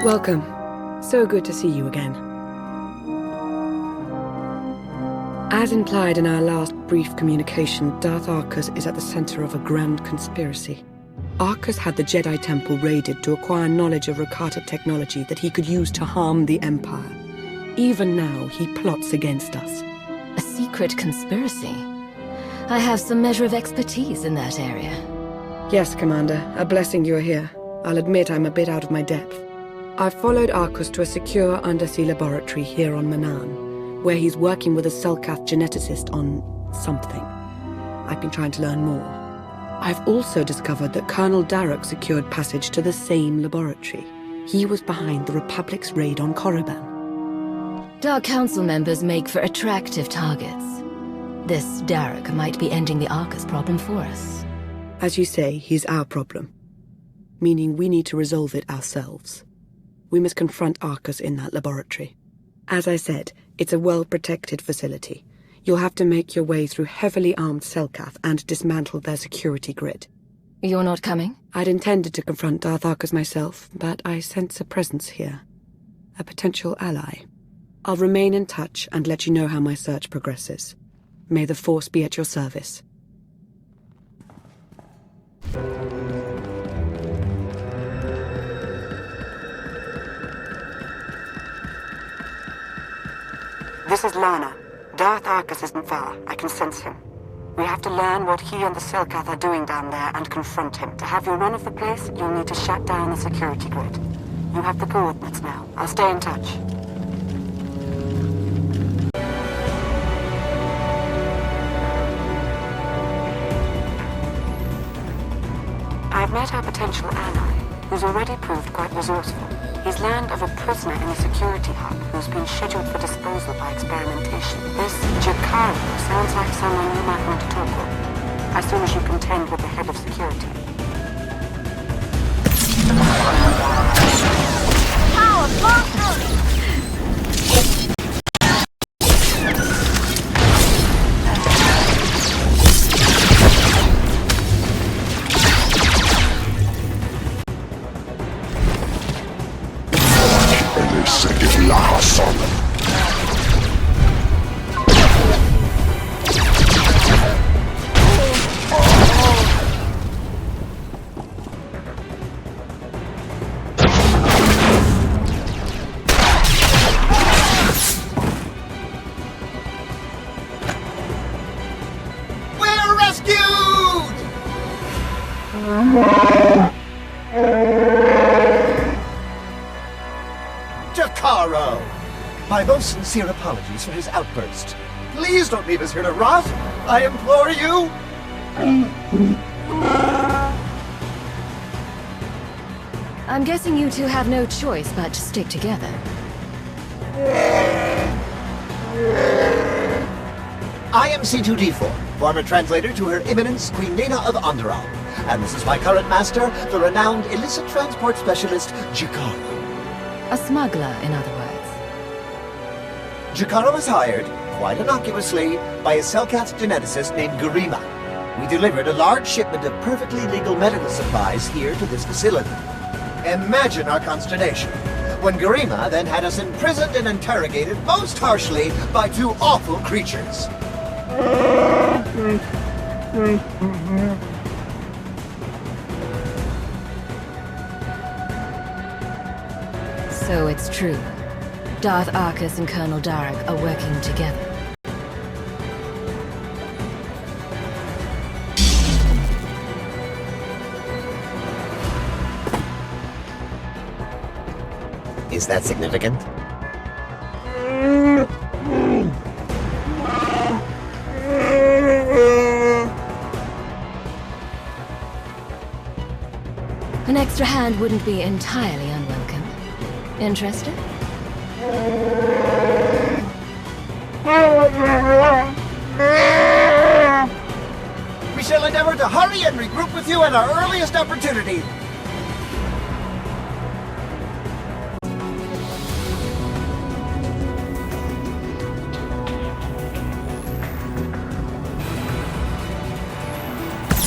Welcome. So good to see you again. As implied in our last brief communication, Darth Arcus is at the center of a grand conspiracy. Arcus had the Jedi Temple raided to acquire knowledge of Rakata technology that he could use to harm the Empire. Even now, he plots against us. A secret conspiracy? I have some measure of expertise in that area. Yes, Commander. A blessing you're here. I'll admit I'm a bit out of my depth. I've followed Arcus to a secure undersea laboratory here on Manaan, where he's working with a Selkath geneticist on something. I've been trying to learn more. I've also discovered that Colonel Darroch secured passage to the same laboratory. He was behind the Republic's raid on Korriban. Dark Council members make for attractive targets. This Darroch might be ending the Arcus problem for us. As you say, he's our problem. Meaning we need to resolve it ourselves. We must confront Arcus in that laboratory. As I said, it's a well-protected facility. You'll have to make your way through heavily armed Selkath and dismantle their security grid. You're not coming? I'd intended to confront Darth Arcus myself, but I sense a presence here. A potential ally. I'll remain in touch and let you know how my search progresses. May the Force be at your service. This is Lana. Darth Arcus isn't far. I can sense him. We have to learn what he and the Selkath are doing down there and confront him. To have your run of the place, you'll need to shut down the security grid. You have the coordinates now. I'll stay in touch. I've met our potential ally, who's already proved quite resourceful. He's learned of a prisoner in the security hub who's been scheduled for disposal by experimentation. This Jakaro sounds like someone you might want to talk with, as soon as you contend with the head of security. Power full. Jakaro! My most sincere apologies for his outburst. Please don't leave us here to rot! I implore you! I'm guessing you two have no choice but to stick together. I am C2D4, former translator to Her Eminence Queen Nina of Onderon, and this is my current master, the renowned illicit transport specialist, Jakaro. A smuggler, in other words. Jakaro was hired, quite innocuously, by a Selkath geneticist named Garima. We delivered a large shipment of perfectly legal medical supplies here to this facility. Imagine our consternation when Garima then had us imprisoned and interrogated most harshly by two awful creatures. So it's true. Darth Arcus and Colonel Darroch are working together. Is that significant? An extra hand wouldn't be entirely unwelcome. Interested? We shall endeavor to hurry and regroup with you at our earliest opportunity.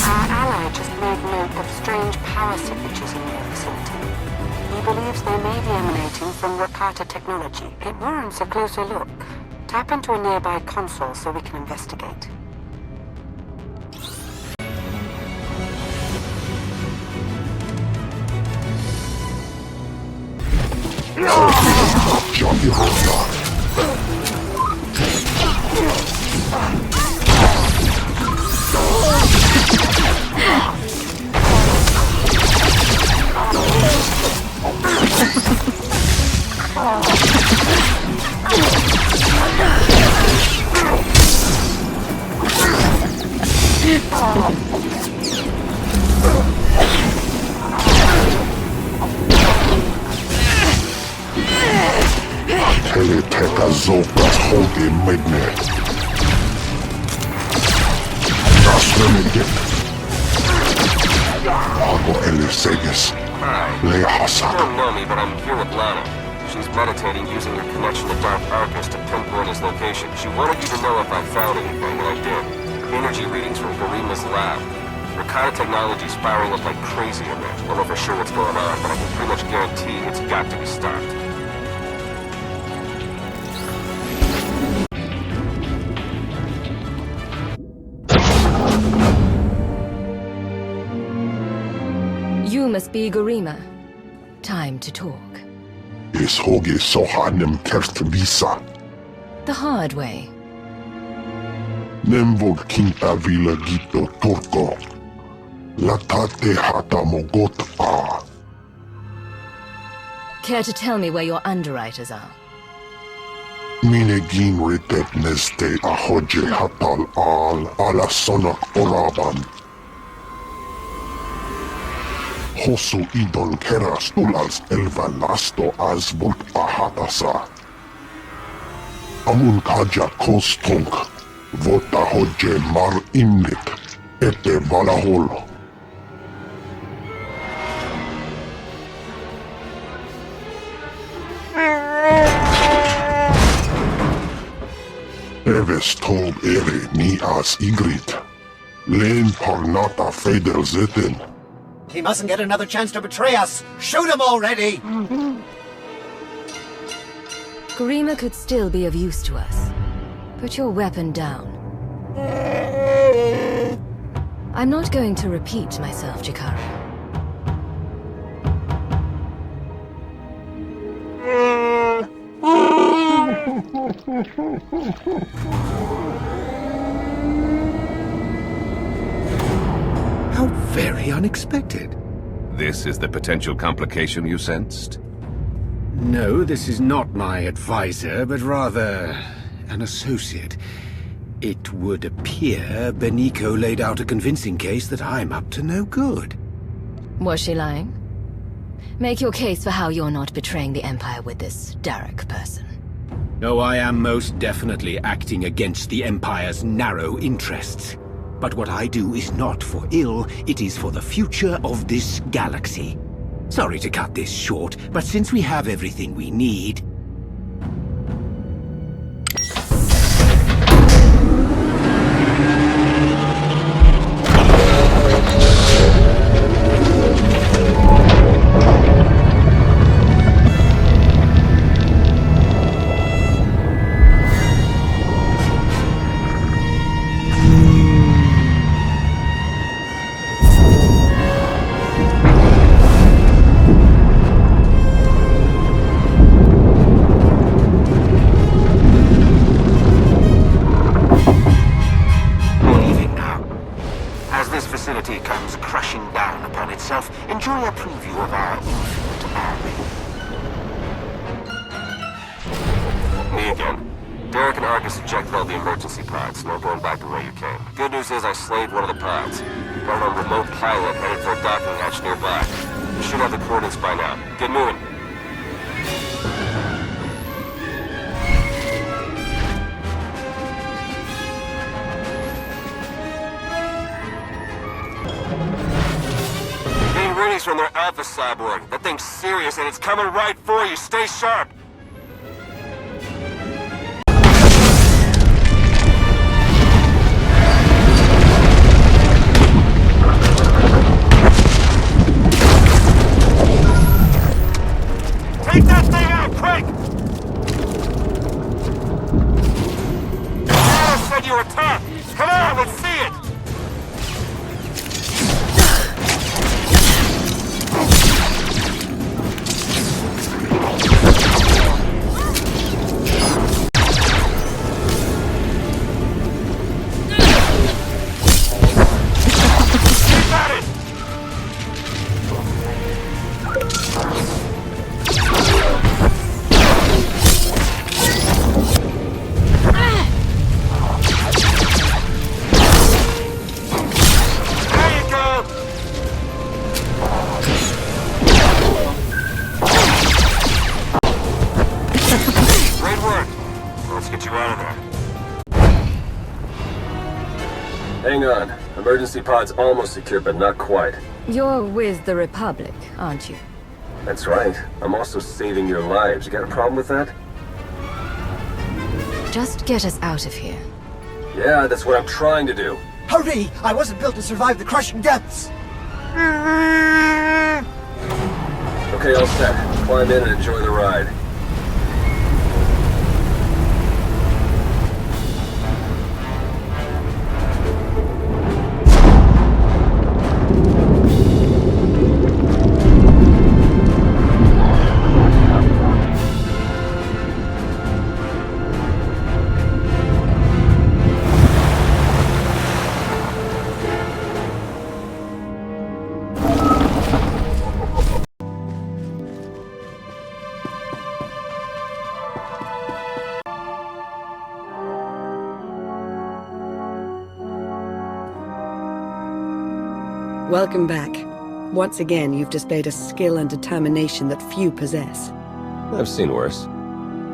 Our ally just made note of strange power signatures in your facility. He believes they may be emanating from Rakata technology. It warrants a closer look. Tap into a nearby console so we can investigate. Teleteka zokas hoge medne. Naslemedin. Hago eliseges. Le hasa. You don't know me, but I'm here with Lana. She's meditating using your connection to Dark Arcus to pinpoint his location. She wanted you to know if I found anything, and I did. Energy readings from Garima's lab. Rakata technology's firing up like crazy in there. Don't know for sure what's going on, but I can pretty much guarantee it's got to be stopped. You must be Garima. Time to talk. Is hoge sohanem kerst visa. The hard way. Nemvog kinta vila gito turko. Latate hata mogot a. Care to tell me where your underwriters are? Minegin ritet neste a hoje hatal al ala sonak oraban. Hosu idon keras tulals elva lasto as volt a hatasa. Amun kaja kostunk. Vota hoje mar innit. Ete valahol. Eves tog ere ni as igrit. Len parnata feder zeten. He mustn't get another chance to betray us! Shoot him already! Garima could still be of use to us. Put your weapon down. I'm not going to repeat myself, Jakara. How very unexpected. This is the potential complication you sensed? No, this is not my advisor, but rather an associate. It would appear Beniko laid out a convincing case that I'm up to no good. Was she lying? Make your case for how you're not betraying the Empire with this Derek person. Oh, I am most definitely acting against the Empire's narrow interests. But what I do is not for ill, it is for the future of this galaxy. Sorry to cut this short, but since we have everything we need... Enjoy a preview of our infinite army. Me again. Derek and Argus ejected all the emergency pods. No going back the way you came. Good news is I slayed one of the pods. Got on a remote pilot headed for a docking hatch nearby. You should have the coordinates by now. Get moving. Readings from their Alpha Cyborg. That thing's serious and it's coming right for you. Stay sharp. your attack! Come on, let's see it! Keep at it! Hang on. Emergency pod's almost secure, but not quite. You're with the Republic, aren't you? That's right. I'm also saving your lives. You got a problem with that? Just get us out of here. Yeah, that's what I'm trying to do. Hurry! I wasn't built to survive the crushing depths! Okay, all set. Climb in and enjoy the ride. Welcome back. Once again, you've displayed a skill and determination that few possess. I've seen worse.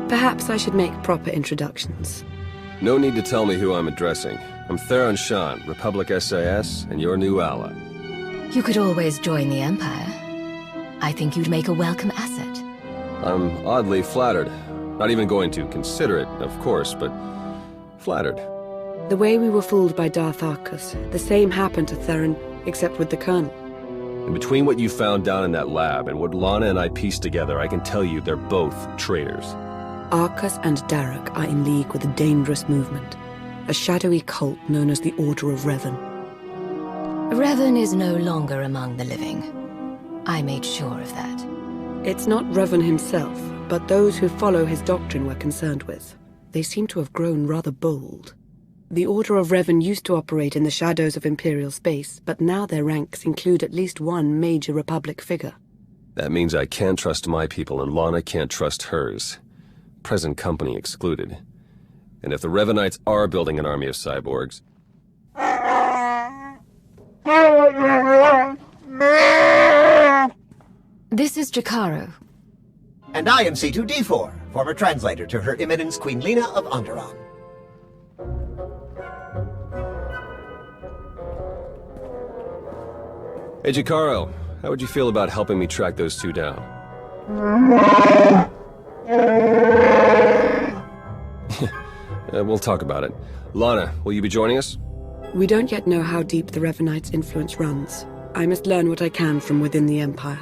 Perhaps I should make proper introductions. No need to tell me who I'm addressing. I'm Theron Shan, Republic SAS, and your new ally. You could always join the Empire. I think you'd make a welcome asset. I'm oddly flattered. Not even going to consider it, of course, but flattered. The way we were fooled by Darth Arcus, the same happened to Theron, except with the Colonel. And between what you found down in that lab and what Lana and I pieced together, I can tell you they're both traitors. Arcus and Darek are in league with a dangerous movement, a shadowy cult known as the Order of Revan. Revan is no longer among the living. I made sure of that. It's not Revan himself, but those who follow his doctrine we're concerned with. They seem to have grown rather bold. The Order of Revan used to operate in the shadows of Imperial space, but now their ranks include at least one major Republic figure. That means I can't trust my people and Lana can't trust hers. Present company excluded. And if the Revanites are building an army of cyborgs... This is Jakaro. And I am C2D4, former translator to Her Eminence Queen Lena of Onderon. Hey, Jakaro, how would you feel about helping me track those two down? We'll talk about it. Lana, will you be joining us? We don't yet know how deep the Revanites' influence runs. I must learn what I can from within the Empire.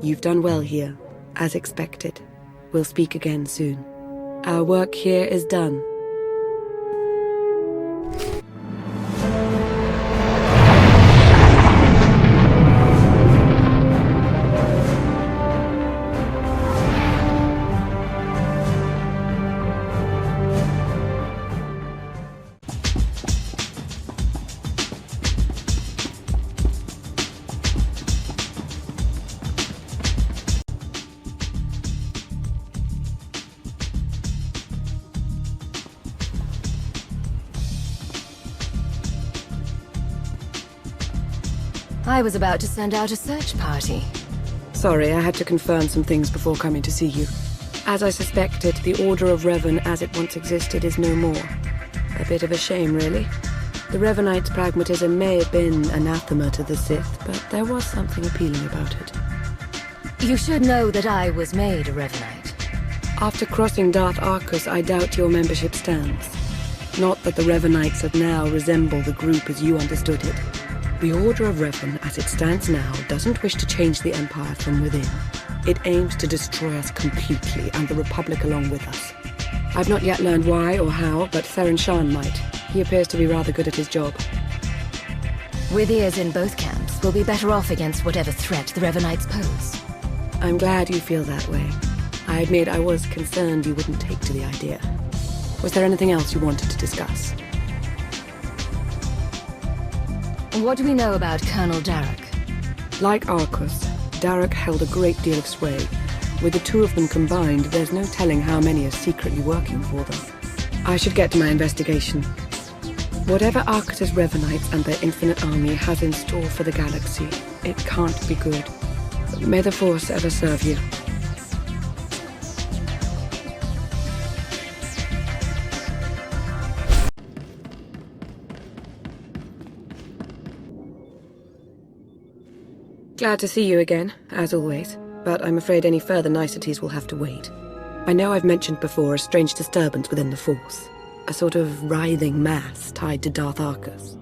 You've done well here, as expected. We'll speak again soon. Our work here is done. I was about to send out a search party. Sorry, I had to confirm some things before coming to see you. As I suspected, the Order of Revan as it once existed is no more. A bit of a shame, really. The Revanites' pragmatism may have been anathema to the Sith, but there was something appealing about it. You should know that I was made a Revanite. After crossing Darth Arcus, I doubt your membership stands. Not that the Revanites of now resemble the group as you understood it. The Order of Revan, as it stands now, doesn't wish to change the Empire from within. It aims to destroy us completely, and the Republic along with us. I've not yet learned why or how, but Theron Shan might. He appears to be rather good at his job. With ears in both camps, we'll be better off against whatever threat the Revenites pose. I'm glad you feel that way. I admit I was concerned you wouldn't take to the idea. Was there anything else you wanted to discuss? What do we know about Colonel Darroch? Like Arcus, Darroch held a great deal of sway. With the two of them combined, there's no telling how many are secretly working for them. I should get to my investigation. Whatever Arcus's Revenites and their infinite army has in store for the galaxy, it can't be good. May the Force ever serve you. Glad to see you again, as always, but I'm afraid any further niceties will have to wait. I know I've mentioned before a strange disturbance within the Force, a sort of writhing mass tied to Darth Arcus.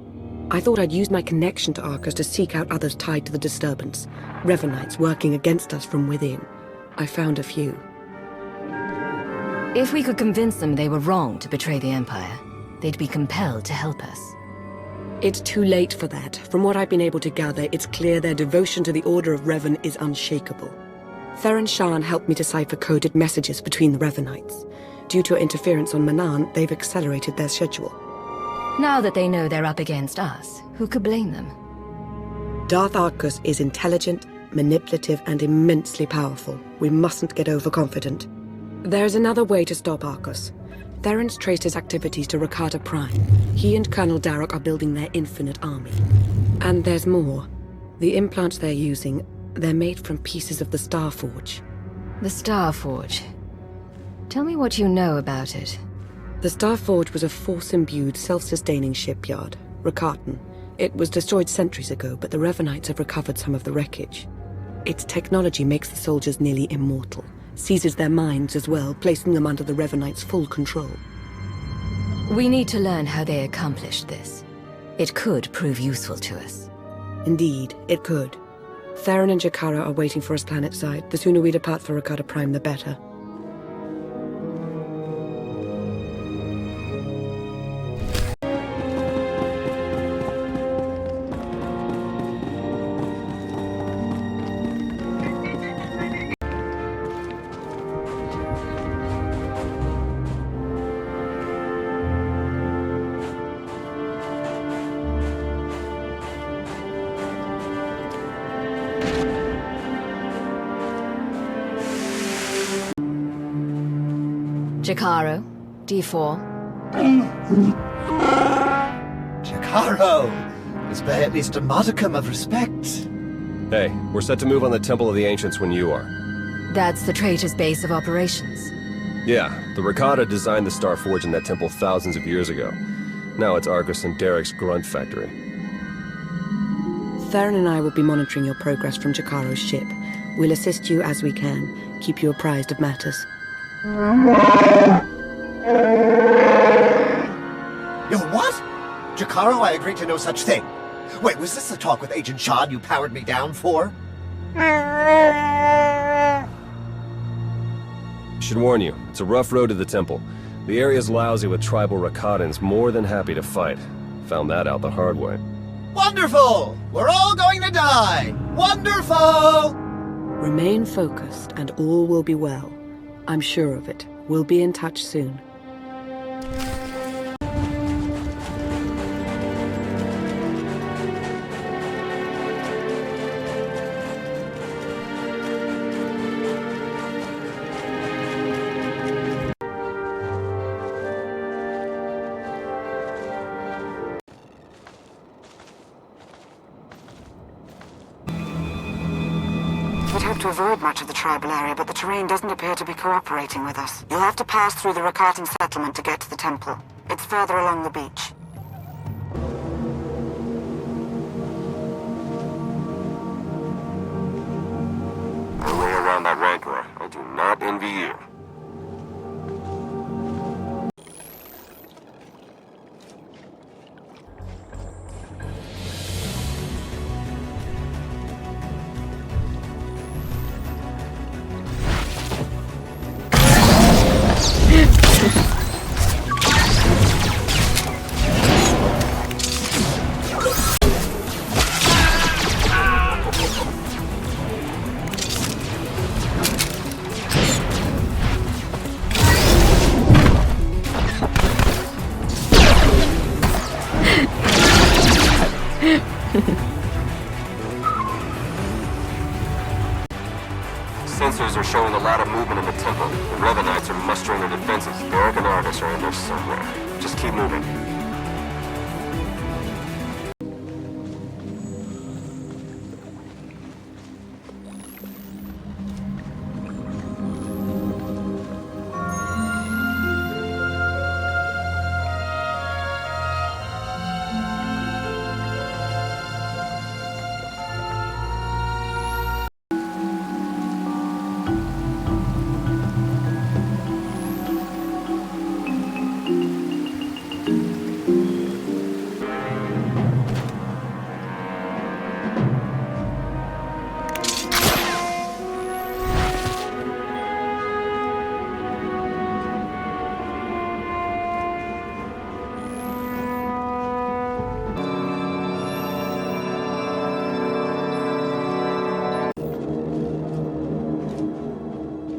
I thought I'd use my connection to Arcus to seek out others tied to the disturbance, Revenites working against us from within. I found a few. If we could convince them they were wrong to betray the Empire, they'd be compelled to help us. It's too late for that. From what I've been able to gather, it's clear their devotion to the Order of Revan is unshakable. Theron Shan helped me decipher coded messages between the Revenites. Due to interference on Manaan, they've accelerated their schedule. Now that they know they're up against us, who could blame them? Darth Arcus is intelligent, manipulative, and immensely powerful. We mustn't get overconfident. There's another way to stop Arcus. Theron's traced his activities to Rakata Prime. He and Colonel Darroch are building their infinite army. And there's more. The implants they're using, they're made from pieces of the Star Forge. The Star Forge. Tell me what you know about it. The Star Forge was a Force-imbued, self-sustaining shipyard, Rakatan. It was destroyed centuries ago, but the Revenites have recovered some of the wreckage. Its technology makes the soldiers nearly immortal, seizes their minds as well, placing them under the Revenites' full control. We need to learn how they accomplished this. It could prove useful to us. Indeed, it could. Theron and Jakara are waiting for us planetside. The sooner we depart for Rakata Prime, the better. Jakaro, D4. Jakaro! Is there at least a modicum of respect? Hey, we're set to move on the Temple of the Ancients when you are. That's the traitor's base of operations. Yeah, the Rakata designed the Star Forge in that temple thousands of years ago. Now it's Arcus and Darroch's grunt factory. Theron and I will be monitoring your progress from Jakaro's ship. We'll assist you as we can, keep you apprised of matters. Yo, what? Jakaro, I agreed to no such thing. Wait, was this the talk with Agent Shan you powered me down for? Should warn you, it's a rough road to the temple. The area's lousy with tribal Rakatans more than happy to fight. Found that out the hard way. Wonderful! We're all going to die! Wonderful! Remain focused and all will be well. I'm sure of it. We'll be in touch soon. We'd hope to avoid much of the tribal area, but the terrain doesn't appear to be cooperating with us. You'll have to pass through the Rakatan settlement to get to the temple. It's further along the beach. No way around that Rancor. I do not envy you. Sensors are showing a lot of movement in the temple. The Revenites are mustering their defenses. Derek and Argus are in there somewhere. Just keep moving.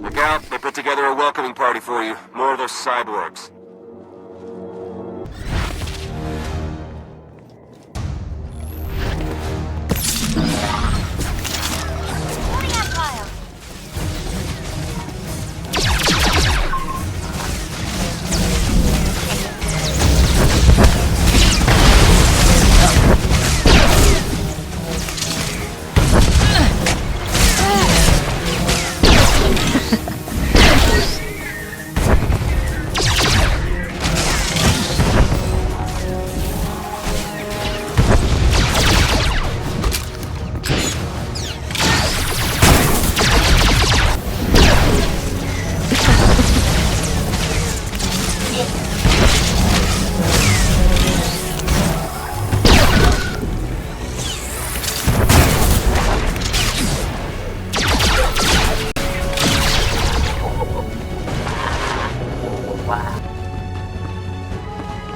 Look out, they put together a welcoming party for you. More of those cyborgs. Reporting Empire.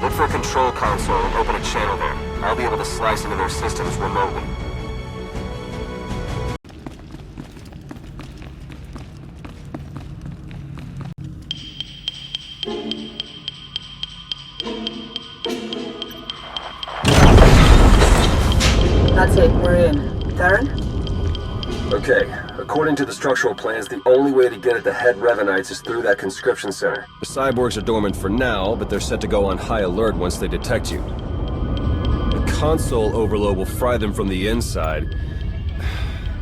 Look for a control console and open a channel there. I'll be able to slice into their systems remotely. That's it, we're in. Theron? Okay, according to the structural plans, the only way to get at the head Revenites is through that conscription center. The cyborgs are dormant for now, but they're set to go on high alert once they detect you. The console overload will fry them from the inside.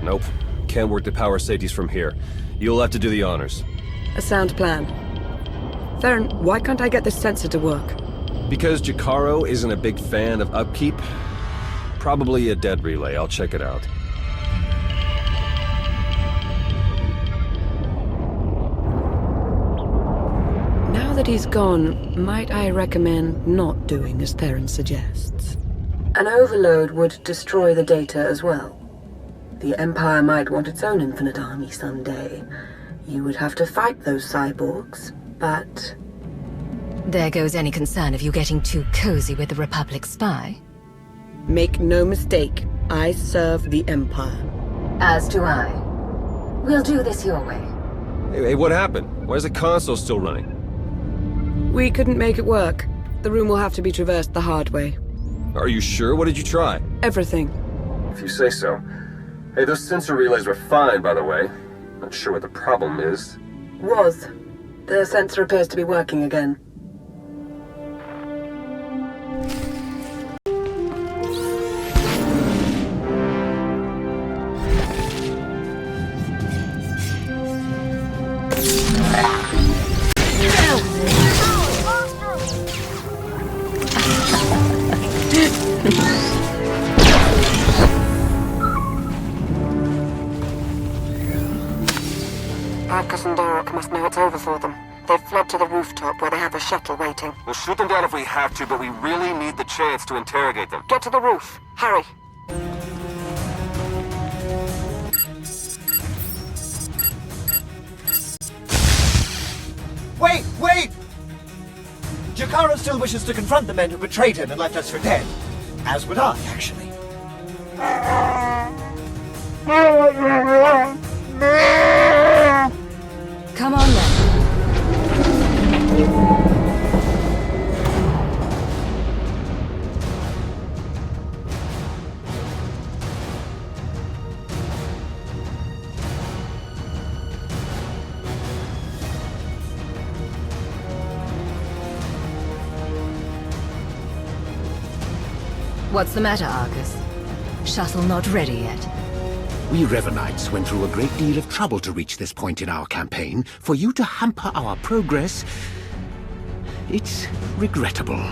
Nope, can't work the power safeties from here. You'll have to do the honors. A sound plan. Theron, why can't I get this sensor to work? Because Jakaro isn't a big fan of upkeep? Probably a dead relay, I'll check it out. Now that he's gone, might I recommend not doing as Theron suggests? An overload would destroy the data as well. The Empire might want its own infinite army someday. You would have to fight those cyborgs, but... There goes any concern of you getting too cozy with the Republic spy. Make no mistake, I serve the Empire. As do I. We'll do this your way. Hey, what happened? Why is the console still running? We couldn't make it work. The room will have to be traversed the hard way. Are you sure? What did you try? Everything. If you say so. Hey, those sensor relays were fine, by the way. Not sure what the problem is. Was. The sensor appears to be working again. Arcus and Derek must know it's over for them. They've fled to the rooftop where they have a shuttle waiting. We'll shoot them down if we have to, but we really need the chance to interrogate them. Get to the roof. Hurry. Wait! Wait! Jakaro still wishes to confront the men who betrayed him and left us for dead. As would I, actually. Come on then. What's the matter, Argus? Shuttle not ready yet? We Revenites went through a great deal of trouble to reach this point in our campaign. For you to hamper our progress, it's regrettable.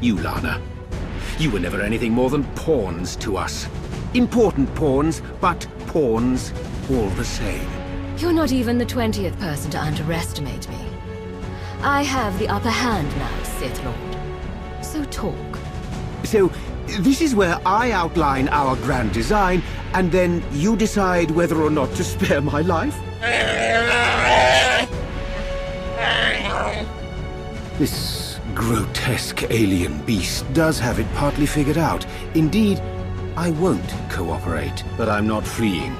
You, Lana, you were never anything more than pawns to us. Important pawns, but pawns all the same. You're not even the 20th person to underestimate me. I have the upper hand now, Sith Lord. So talk. So, this is where I outline our grand design, and then you decide whether or not to spare my life? This grotesque alien beast does have it partly figured out. Indeed, I won't cooperate, but I'm not fleeing.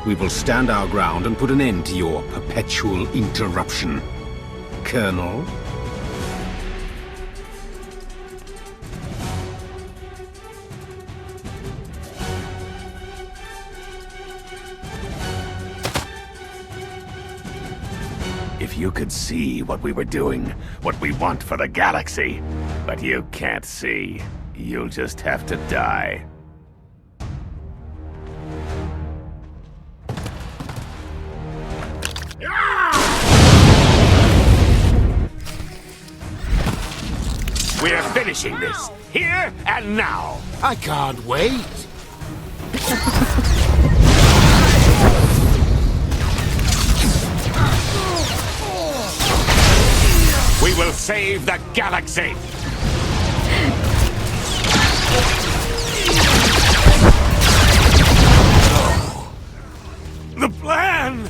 We will stand our ground and put an end to your perpetual interruption. Colonel? If you could see what we were doing, what we want for the galaxy, but you can't see, you'll just have to die. We're finishing this, here and now. I can't wait. We will save the galaxy! The plan!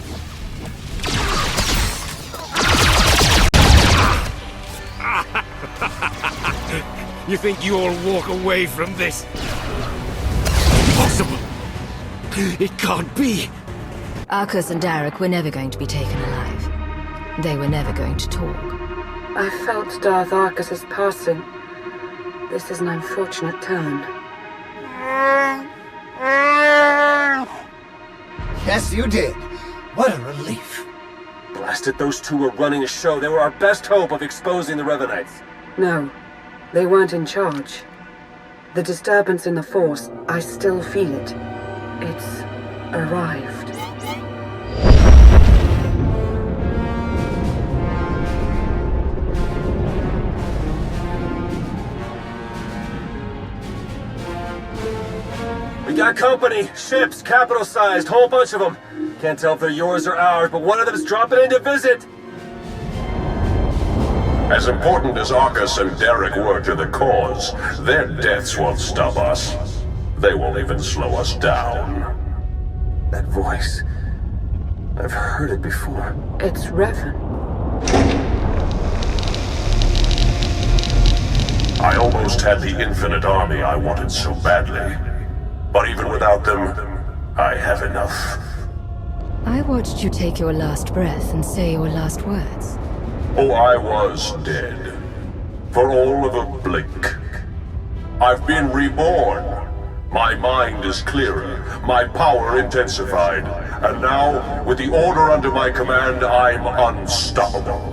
You think you'll walk away from this? Impossible! It can't be! Arcus and Derek were never going to be taken alive. They were never going to talk. I felt Darth Arcus's passing. This is an unfortunate turn. Yes, you did. What a relief. Blasted, those two were running a show. They were our best hope of exposing the Revenites. No, they weren't in charge. The disturbance in the Force, I still feel it. It's arrived. We got company, ships, capital-sized, whole bunch of them. Can't tell if they're yours or ours, but one of them's dropping in to visit. As important as Arcus and Derek were to the cause, their deaths won't stop us. They won't even slow us down. That voice. I've heard it before. It's Revan. I almost had the infinite army I wanted so badly. But even without them, I have enough. I watched you take your last breath and say your last words. Oh, I was dead. For all of a blink. I've been reborn. My mind is clearer, my power intensified, and now, with the order under my command, I'm unstoppable.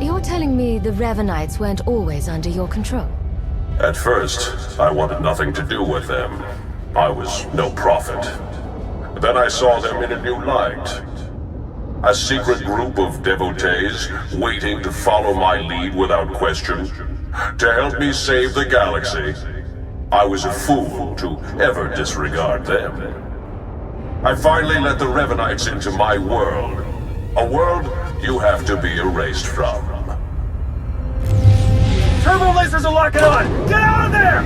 You're telling me the Revenites weren't always under your control? At first, I wanted nothing to do with them. I was no prophet. Then I saw them in a new light. A secret group of devotees waiting to follow my lead without question, to help me save the galaxy. I was a fool to ever disregard them. I finally let the Revenites into my world. A world you have to be erased from. Turbo lasers are locking on! Get out of there!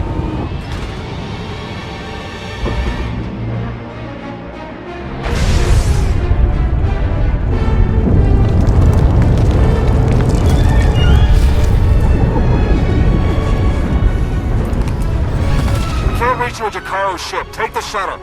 Can't reach your Jakaro's ship. Take the shuttle.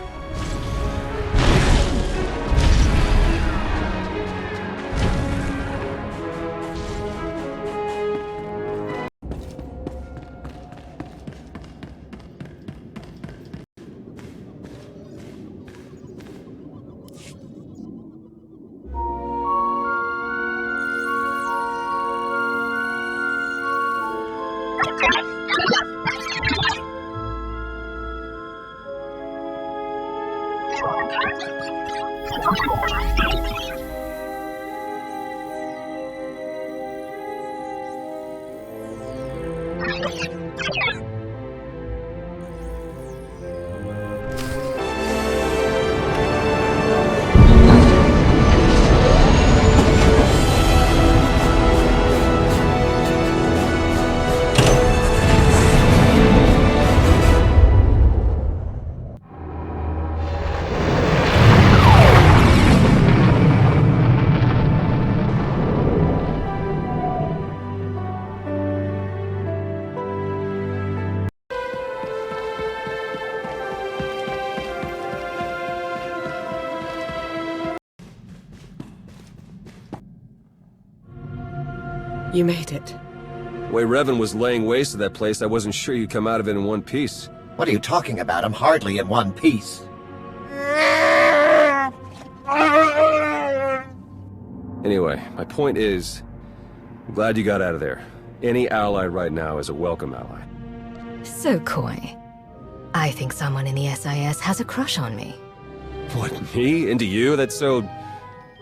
You made it. The way Revan was laying waste to that place, I wasn't sure you'd come out of it in one piece. What are you talking about? I'm hardly in one piece. Anyway, my point is, I'm glad you got out of there. Any ally right now is a welcome ally. So coy. I think someone in the SIS has a crush on me. What, me? Into you? That's so...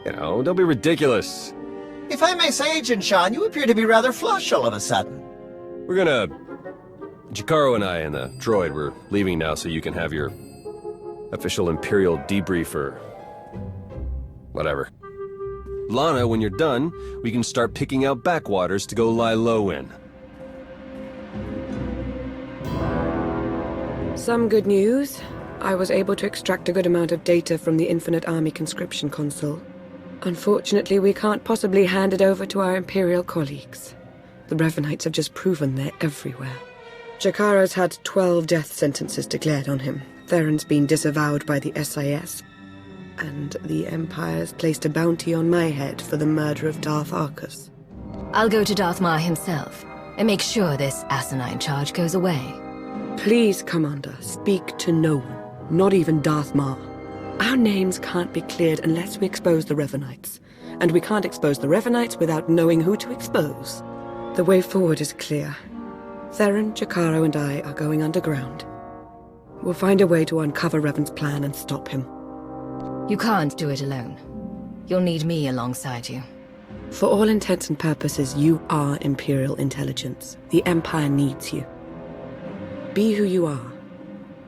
don't be ridiculous. If I may say, Agent Sean, you appear to be rather flush all of a sudden. We're gonna... Jakaro and I and the droid, we're leaving now so you can have your official Imperial debrief or... whatever. Lana, when you're done, we can start picking out backwaters to go lie low in. Some good news. I was able to extract a good amount of data from the Infinite Army conscription console. Unfortunately, we can't possibly hand it over to our Imperial colleagues. The Revanites have just proven they're everywhere. Jakaro's had 12 death sentences declared on him. Theron's been disavowed by the SIS. And the Empire's placed a bounty on my head for the murder of Darth Arcus. I'll go to Darth Mar himself and make sure this asinine charge goes away. Please, Commander, speak to no one, not even Darth Mar. Our names can't be cleared unless we expose the Revanites. And we can't expose the Revanites without knowing who to expose. The way forward is clear. Theron, Jakaro, and I are going underground. We'll find a way to uncover Revan's plan and stop him. You can't do it alone. You'll need me alongside you. For all intents and purposes, you are Imperial intelligence. The Empire needs you. Be who you are,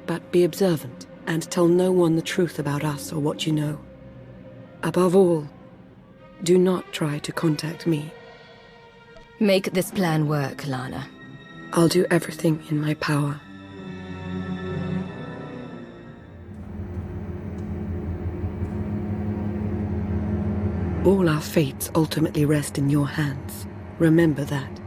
but be observant. And tell no one the truth about us or what you know. Above all, do not try to contact me. Make this plan work, Lana. I'll do everything in my power. All our fates ultimately rest in your hands. Remember that.